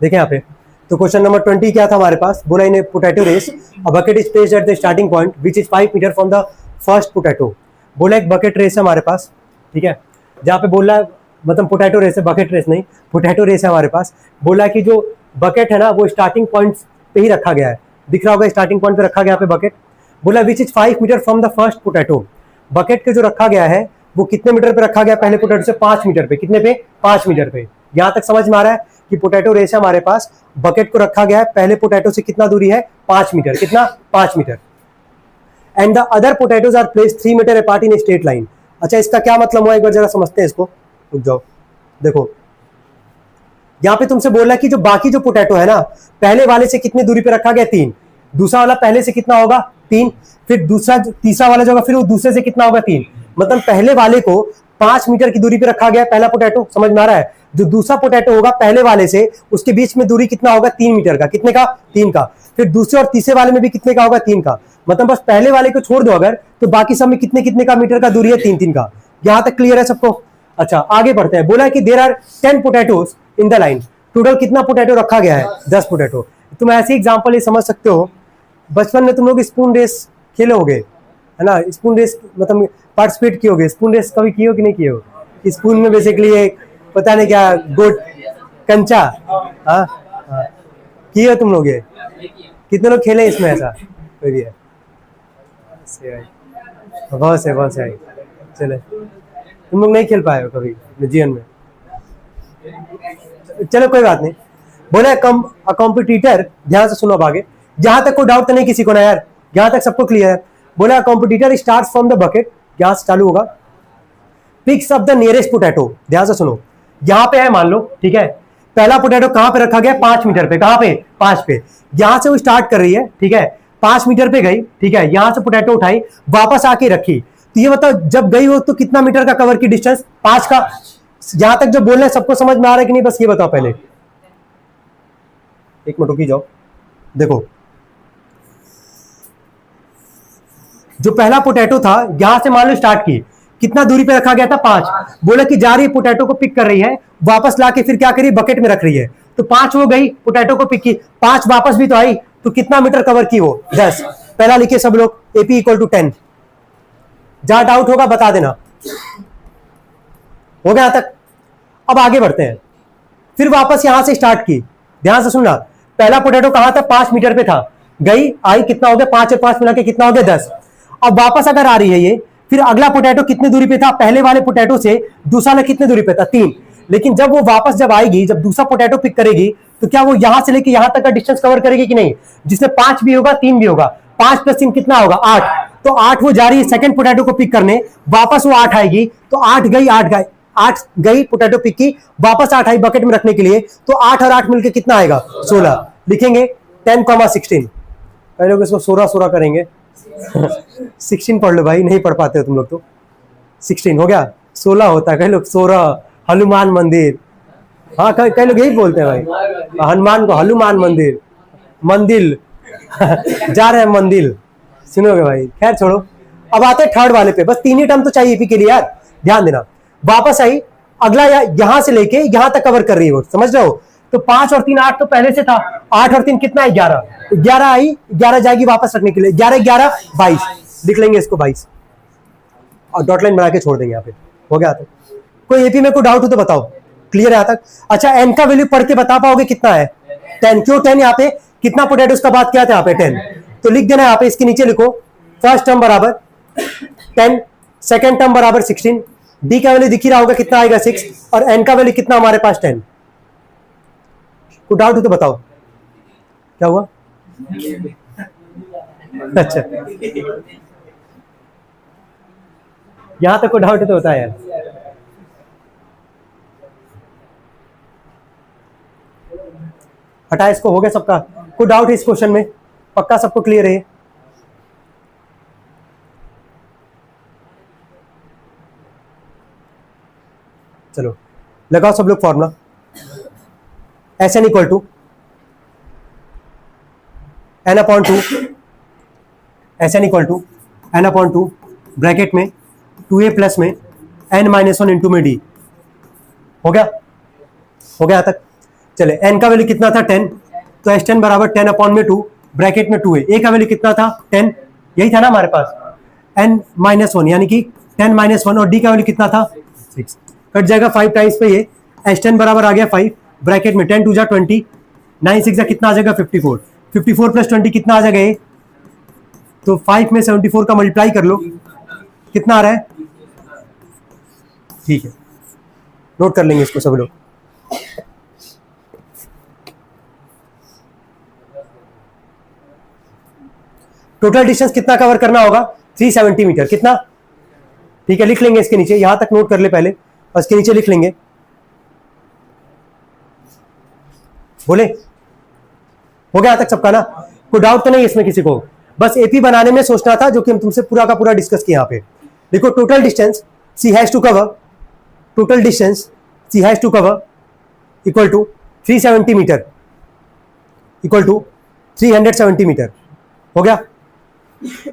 देखें यहाँ पे, तो क्वेश्चन नंबर 20 क्या था हमारे पास, बोला in potato race a bucket is placed at the starting point which is 5 metre from the first potato. बोला एक बकेट रेस है हमारे पास, ठीक है, जहाँ पे बोला मतलब पोटैटो रेस है, बकेट रेस नहीं, पोटैटो रेस है हमारे पास। बोला कि जो बकेट है ना वो स्टार्टिंग पॉइंट पे ही रखा गया है, दिख रहा होगा स्टार्टिंग पॉइंट पे रखा गया पे बकेट। बोला which is 5 metre from the first potato, bucket के जो रखा गया है वो कितने मीटर पे रखा गया पहले पोटैटो से, 5 मीटर पे। कितने पे? 5 मीटर पे। यहां तक समझ में आ रहा है कि पोटैटो रेस है हमारे पास, बकेट को रखा गया है पहले पोटैटो से कितना दूरी है, 5 मीटर। कितना? 5 metre. And the other potatoes are placed 3 metre apart in straight line. अच्छा, इसका क्या मतलब हुआ, एक बार जरा समझते हैं इसको, रुक जाओ। देखो यहां पे तुमसे बोला कि जो बाकी जो पोटैटो है ना, पहले वाले से कितनी दूरी पे रखा गया, 3। दूसरा वाला पहले से कितना होगा, 3। फिर दूसरा तीसरा वाला जो होगा फिर वो दूसरे से कितना होगा, 3। मतलब पहले वाले को 5 मीटर की दूरी पे रखा गया पहला पोटैटो, समझ में आ रहा है। जो दूसरा पोटैटो होगा पहले वाले से, उसके बीच में दूरी कितना होगा, 3 मीटर का। कितने का? 3 का। फिर दूसरे और तीसरे वाले में भी कितने का होगा, 3 का। मतलब बस पहले वाले को छोड़ दो अगर, तो बाकी सब में कितने कितने का मीटर का दूरी है, 3-3 का। यहां तक क्लियर है सबको? अच्छा, आगे बढ़ते हैं। बोला कि there are 10 potatoes in the line. Total कितना पोटैटो रखा गया है, 10 पोटैटो। तुम ऐसे एग्जांपल ये समझ सकते हो, बचपन में तुम लोग स्पून रेस खेले होगे, है ना, स्पून रेस मतलब पार्टिसिपेट किए होगे। स्पून रेस कभी किए हो कि नहीं किए हो? स्पून में बेसिकली एक पता नहीं क्या गोट कंचा, हाँ किए हो तुम लोग? ये कितने लोग खेले इसमें? ऐसा कोई भी है? बहुत है। चले, तुम लोग नहीं खेल पाए हो कभी जीवन में, चलो कोई बात नहीं। बोले कॉम्पिटिटर, ध्यान से सुनो अब आगे, जहां तक कोई डाउट तो नहीं किसी को ना यार, यहां तक सबको क्लियर है। बोला competitor start from the bucket, यहां से चालू होगा, picks up the nearest potato. ध्यान से सुनो, यहां पे है मान लो, ठीक है, पहला पोटैटो कहां पे रखा गया, 5 मीटर पे। कहां पे? 5 पे। यहां से वो स्टार्ट कर रही है, ठीक है, 5 मीटर पे गई, ठीक है, यहां से पोटैटो उठाई, वापस आके रखी। तो ये बताओ जब गई हो तो कितना मीटर का कवर की डिस्टेंस, 5 का। यहां तक जो बोल रहे हैं सबको समझ में आ रहा है कि नहीं, बस ये बताओ पहले। एक मिनट रुकी जाओ, देखो जो पहला पोटैटो था यहां से मान लो स्टार्ट की, कितना दूरी पे रखा गया था, 5। बोला कि जा रही है पोटैटो को पिक कर रही है, वापस लाके फिर क्या करी, बकेट में रख रही है। तो 5 वो गई, पोटैटो को पिक की, 5 वापस भी तो आई, तो कितना मीटर कवर की वो, 10। पहला लिखिए सब लोग, AP = 10। जहां डाउट होगा बता देना। हो गया तक? अब आगे बढ़ते हैं। फिर वापस यहां से स्टार्ट की, ध्यान से सुनना, पहला पोटैटो कहां था, 5 मीटर पे था, गई आई, कितना हो गया, 5 और 5 मिला के कितना हो गया, 10। अब वापस अगर आ रही है ये, फिर अगला पोटैटो कितनी दूरी पे था, पहले वाले पोटैटो से दूसरा कितने दूरी पे था, 3। लेकिन जब वो वापस जब आएगी, जब दूसरा पोटैटो पिक करेगी, तो क्या वो यहां से लेके यहां तक का डिस्टेंस कवर करेगी कि नहीं, जिसमें 5 भी होगा 3 भी होगा, 5 + 3 कितना होगा, 8। तो 8 वो जा रही है सेकंड पोटैटो को पिक करने, वापस वो 8 आएगी, तो 8 गई पोटैटो पिक की, वापस 8 आई बकेट में रखने के लिए, तो 8 और 8 मिलकर कितना आएगा, 16। लिखेंगे 10,16। पहले लोग इसको 16 करेंगे 16 पढ़ लो भाई, नहीं पढ़ पाते हो तुम लोग तो। 16 हो गया, 16 होता है, कई लोग 16, हनुमान मंदिर, हाँ कई लोग यही बोलते हैं भाई, हनुमान को हनुमान मंदिर, मंदिर जा रहे हैं मंदिर, सुनोगे भाई, खैर छोड़ो। अब आते हैं थर्ड वाले पे, बस 3 ही टर्म तो चाहिए EP के लिए यार, ध्यान देना। वापस आई, अगला यहां से लेके यहां तक कवर कर रही है वो, समझ रहे हो। तो 5 और 3 8 तो पहले से था, 8 और 3 कितना है, 11। 11 आई, 11 जाएगी वापस रखने के लिए, 11 11 22, लिख लेंगे इसको 22 और डॉट लाइन बना के छोड़ देंगे यहाँ पे। हो गया तो कोई AP में कोई डाउट हो तो बताओ, क्लियर है यहाँ तक? अच्छा, n का वैल्यू पढ़ के बता पाओगे कितना है, 10। क्यों 10? यहाँ पे कितना पोटैटोस का बात किया था, यहाँ पे 10, तो लिख देना यहाँ पे, इसके नीचे लिखो फर्स्ट टर्म बराबर 10, सेकेंड टर्म बराबर 16, D का वैल्यू दिख ही रहा होगा कितना आएगा, 6, और n का वैल्यू कितना हमारे पास, 10। कोई डाउट हो तो बताओ, क्या हुआ? अच्छा, यहां तक कोई डाउट है तो बताया यार। हटा इसको, हो गया सबका? कोई डाउट है इस क्वेश्चन में? पक्का सबको क्लियर है? चलो लगाओ सब लोग formula, SN = n/2, SN = n/2 bracket में 2a प्लस में n - 1 इंटू में d। हो गया? हो गया तक? चले n का वैल्यू कितना था 10, तो S10 बराबर 10 अपॉन में 2, ब्रैकेट में 2 है। a का वैल्यू कितना था 10, यही था ना हमारे पास, n-1 यानी कि 10-1, और d का वैल्यू कितना था 6, कट जाएगा 5 टाइम्स पे ये। S10 बराबर आ गया 5, ब्रैकेट में 10 2 जा 20, 9 6 जा कितना आ जाएगा 54, 54 प्लस 20 कितना आ जाएगा ये, तो 5 में 74 का मल्टीप्लाई कर लो, कितना आ रहा है, ठीक है, नोट कर लेंगे इसको सब लोग। टोटल डिस्टेंस कितना कवर करना होगा, 370 मीटर, कितना, ठीक है, लिख लेंगे इसके नीचे, यहां तक नोट कर ले पहले और इसके नीचे लिख लेंगे। बोले हो गया यहां तक सबका ना, कोई डाउट तो नहीं इसमें किसी को, बस एपी बनाने में सोचना था, जो कि हम तुमसे पूरा का पूरा डिस्कस किया यहाँ पे। देखो total distance she has to cover, total distance she has to cover equal to 370 metre, equal to 370 metre, हो गया।